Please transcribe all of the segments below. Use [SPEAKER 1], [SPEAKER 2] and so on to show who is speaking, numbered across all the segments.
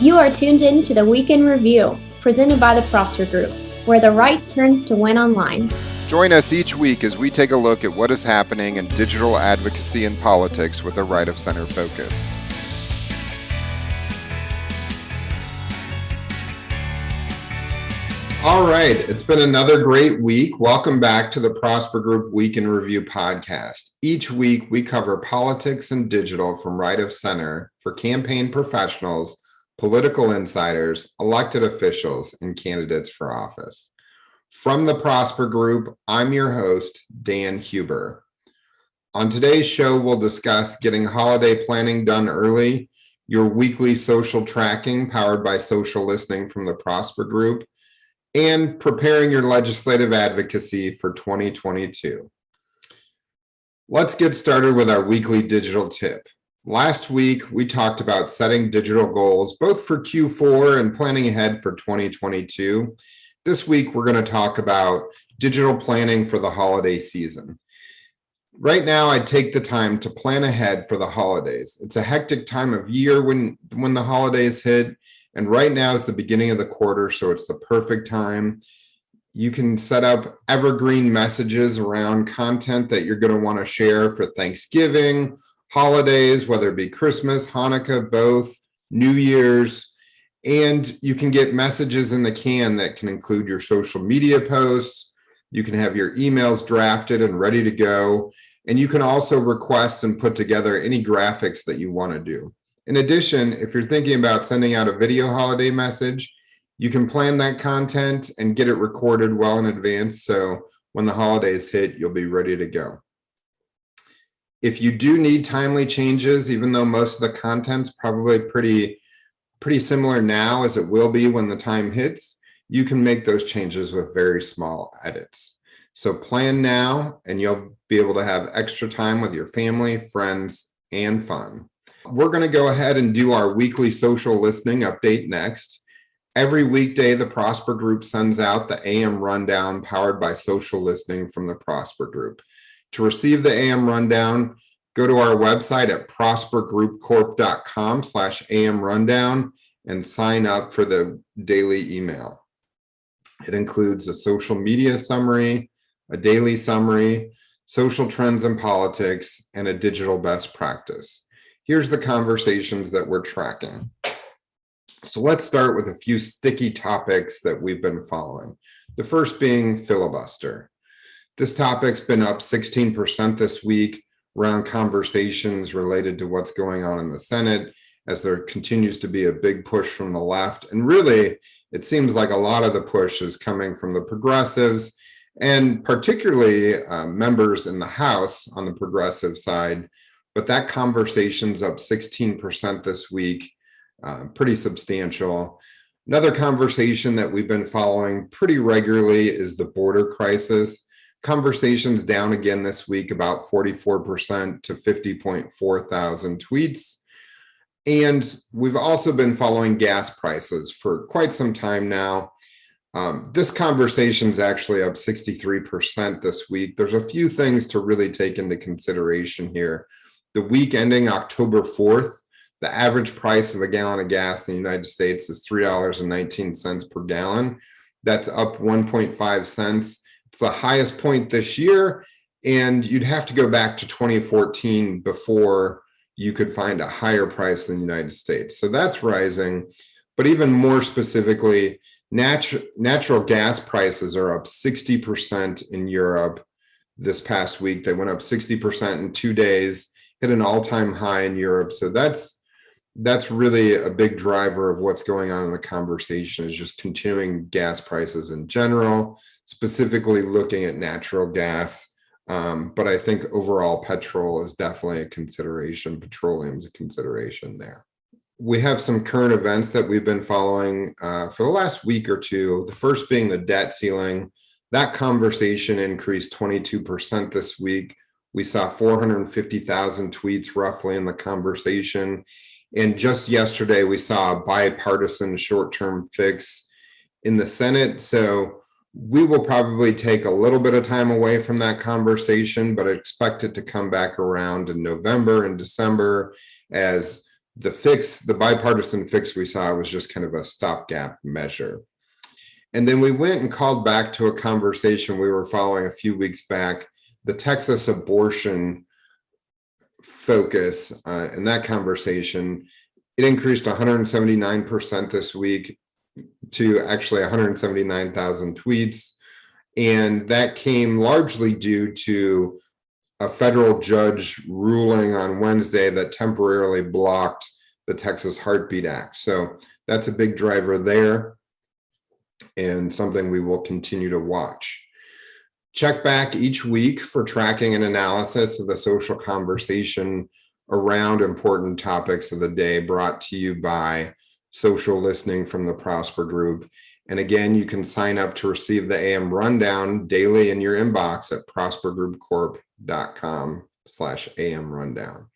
[SPEAKER 1] You are tuned in to the Week in Review, presented by the Prosper Group, where the right turns to win online.
[SPEAKER 2] Join us each week as we take a look at what is happening in digital advocacy and politics with a right of center focus.
[SPEAKER 3] All right, it's been another great week. Welcome back to the Prosper Group Week in Review podcast. Each week, we cover politics and digital from right of center for campaign professionals, political insiders, elected officials, and candidates for office. From the Prosper Group, I'm your host, Dan Huber. On today's show, we'll discuss getting holiday planning done early, your weekly social tracking powered by social listening from the Prosper Group, and preparing your legislative advocacy for 2022. Let's get started with our weekly digital tip. Last week, we talked about setting digital goals, both for Q4 and planning ahead for 2022. This week, we're going to talk about digital planning for the holiday season. Right now, I take the time to plan ahead for the holidays. It's a hectic time of year when the holidays hit. And right now is the beginning of the quarter, so it's the perfect time. You can set up evergreen messages around content that you're going to want to share for Thanksgiving, holidays, whether it be Christmas, Hanukkah, both, New Year's. And you can get messages in the can that can include your social media posts. You can have your emails drafted and ready to go. And you can also request and put together any graphics that you want to do. In addition, if you're thinking about sending out a video holiday message, you can plan that content and get it recorded well in advance. So when the holidays hit, you'll be ready to go. If you do need timely changes, even though most of the content's probably pretty similar now as it will be when the time hits, you can make those changes with very small edits. So plan now, and you'll be able to have extra time with your family, friends, and fun. We're going to go ahead and do our weekly social listening update next. Every weekday, the Prosper Group sends out the AM Rundown powered by social listening from the Prosper Group. To receive the AM Rundown, go to our website at prospergroupcorp.com/AM Rundown and sign up for the daily email. It includes a social media summary, a daily summary, social trends and politics, and a digital best practice. Here's the conversations that we're tracking. So let's start with a few sticky topics that we've been following. The first being filibuster. This topic's been up 16% this week around conversations related to what's going on in the Senate, as there continues to be a big push from the left. And really, it seems like a lot of the push is coming from the progressives, and particularly members in the House on the progressive side. But that conversation's up 16% this week, pretty substantial. Another conversation that we've been following pretty regularly is the border crisis. Conversations down again this week, about 44% to 50.4 thousand tweets. And we've also been following gas prices for quite some time now. This conversation's actually up 63% this week. There's a few things to really take into consideration here. The week ending October 4th, the average price of a gallon of gas in the United States is $3.19 per gallon. That's up 1.5 cents. It's the highest point this year, and you'd have to go back to 2014 before you could find a higher price in the United States. So that's rising. But even more specifically, natural gas prices are up 60% in Europe this past week. They went up 60% in 2 days. Hit an all-time high in Europe. So that's really a big driver of what's going on in the conversation, is just continuing gas prices in general, specifically looking at natural gas. But I think overall petrol is definitely a consideration. Petroleum is a consideration there. We have some current events that we've been following for the last week or two. The first being the debt ceiling. That conversation increased 22% this week. We saw 450,000 tweets roughly in the conversation. And just yesterday, we saw a bipartisan short-term fix in the Senate. So we will probably take a little bit of time away from that conversation, but I expect it to come back around in November and December as the bipartisan fix we saw was just kind of a stopgap measure. And then we went and called back to a conversation we were following a few weeks back, the Texas abortion focus in that conversation. It increased 179% this week to actually 179,000 tweets. And that came largely due to a federal judge ruling on Wednesday that temporarily blocked the Texas Heartbeat Act. So that's a big driver there and something we will continue to watch. Check back each week for tracking and analysis of the social conversation around important topics of the day, brought to you by Social Listening from the Prosper Group. And again, you can sign up to receive the AM Rundown daily in your inbox at prospergroupcorp.com/AM Rundown.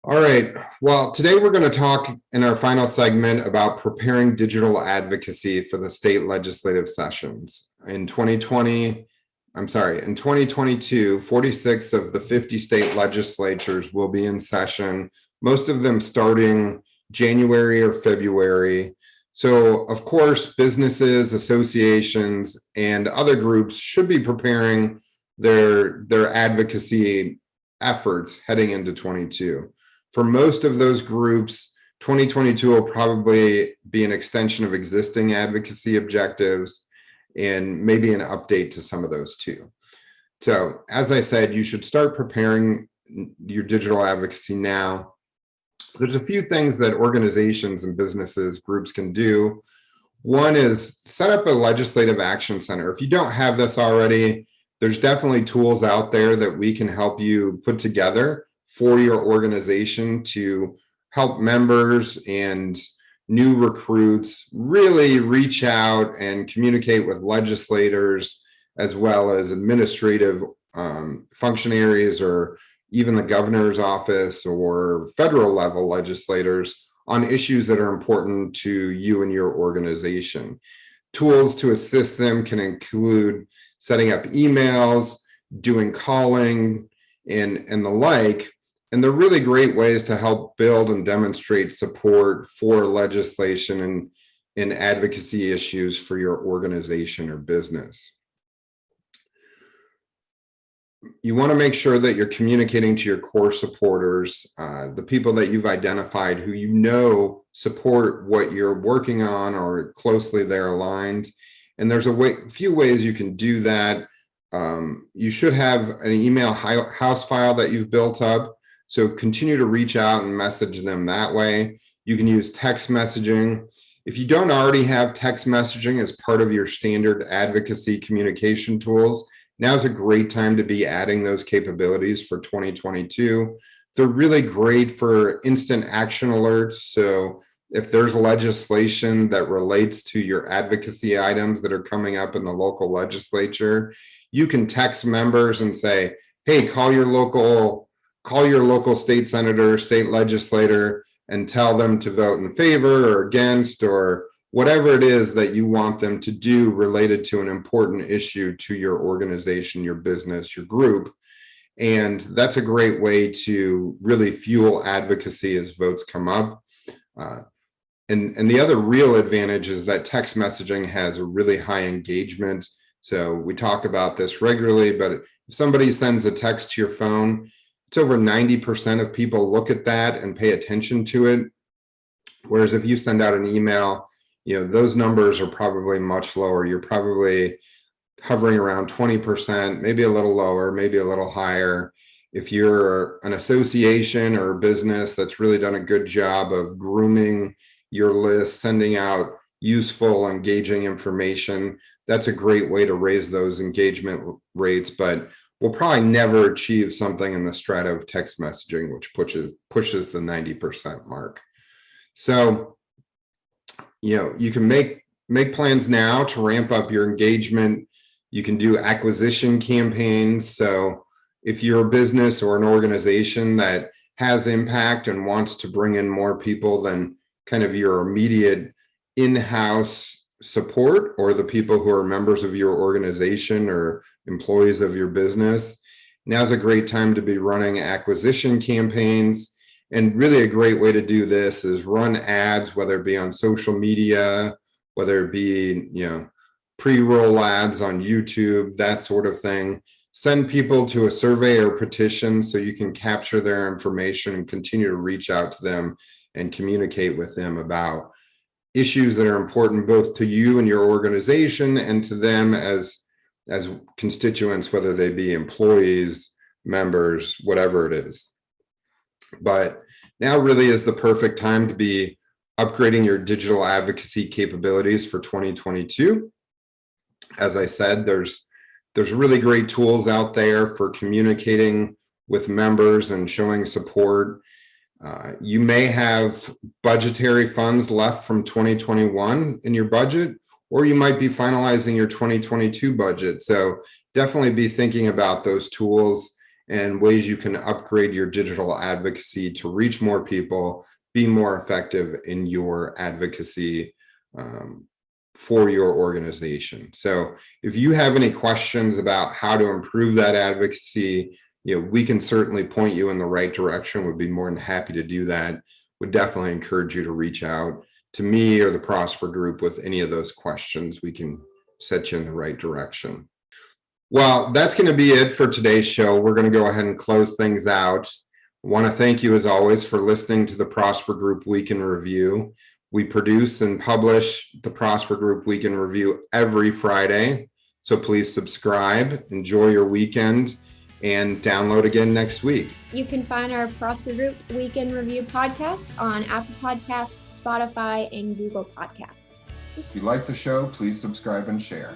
[SPEAKER 3] All right, well, today we're going to talk in our final segment about preparing digital advocacy for the state legislative sessions. In 2022, 46 of the 50 state legislatures will be in session, most of them starting January or February. So, of course, businesses, associations, and other groups should be preparing their advocacy efforts heading into 22. For most of those groups, 2022 will probably be an extension of existing advocacy objectives and maybe an update to some of those too. So, as I said, you should start preparing your digital advocacy now. There's a few things that organizations and businesses, groups can do. One is set up a legislative action center. If you don't have this already, there's definitely tools out there that we can help you put together for your organization to help members and new recruits really reach out and communicate with legislators as well as administrative functionaries or even the governor's office or federal level legislators on issues that are important to you and your organization. Tools to assist them can include setting up emails, doing calling, and the like. And they're really great ways to help build and demonstrate support for legislation and advocacy issues for your organization or business. You want to make sure that you're communicating to your core supporters, the people that you've identified who you know support what you're working on or closely they're aligned. And there's a few ways you can do that. You should have an email house file that you've built up. So continue to reach out and message them that way. You can use text messaging. If you don't already have text messaging as part of your standard advocacy communication tools, now's a great time to be adding those capabilities for 2022. They're really great for instant action alerts. So if there's legislation that relates to your advocacy items that are coming up in the local legislature, you can text members and say, hey, call your local state senator, state legislator, and tell them to vote in favor or against or whatever it is that you want them to do related to an important issue to your organization, your business, your group. And that's a great way to really fuel advocacy as votes come up. And the other real advantage is that text messaging has a really high engagement. So we talk about this regularly, but if somebody sends a text to your phone, it's over 90% of people look at that and pay attention to it. Whereas if you send out an email, those numbers are probably much lower. You're probably hovering around 20%, maybe a little lower, maybe a little higher. If you're an association or a business that's really done a good job of grooming your list, sending out useful, engaging information, that's a great way to raise those engagement rates. But we'll probably never achieve something in the strata of text messaging, which pushes the 90% mark. So, you can make plans now to ramp up your engagement. You can do acquisition campaigns. So if you're a business or an organization that has impact and wants to bring in more people than kind of your immediate in-house support or the people who are members of your organization or employees of your business, now's a great time to be running acquisition campaigns. And really a great way to do this is run ads, whether it be on social media, whether it be, pre-roll ads on YouTube, that sort of thing. Send people to a survey or petition so you can capture their information and continue to reach out to them and communicate with them about issues that are important both to you and your organization and to them as constituents, whether they be employees, members, whatever it is. But now really is the perfect time to be upgrading your digital advocacy capabilities for 2022. As I said, there's really great tools out there for communicating with members and showing support. You may have budgetary funds left from 2021 in your budget, or you might be finalizing your 2022 budget. So definitely be thinking about those tools and ways you can upgrade your digital advocacy to reach more people, be more effective in your advocacy for your organization. So if you have any questions about how to improve that advocacy, we can certainly point you in the right direction. Would be more than happy to do that. Would definitely encourage you to reach out to me or the Prosper Group with any of those questions. We can set you in the right direction. Well, that's going to be it for today's show. We're going to go ahead and close things out. I want to thank you as always for listening to the Prosper Group Week in Review. We produce and publish the Prosper Group Week in Review every Friday. So please subscribe, enjoy your weekend, and download again next week.
[SPEAKER 1] You can find our Prosper Group Week in Review podcasts on Apple Podcasts, Spotify, and Google Podcasts.
[SPEAKER 3] If you like the show, please subscribe and share.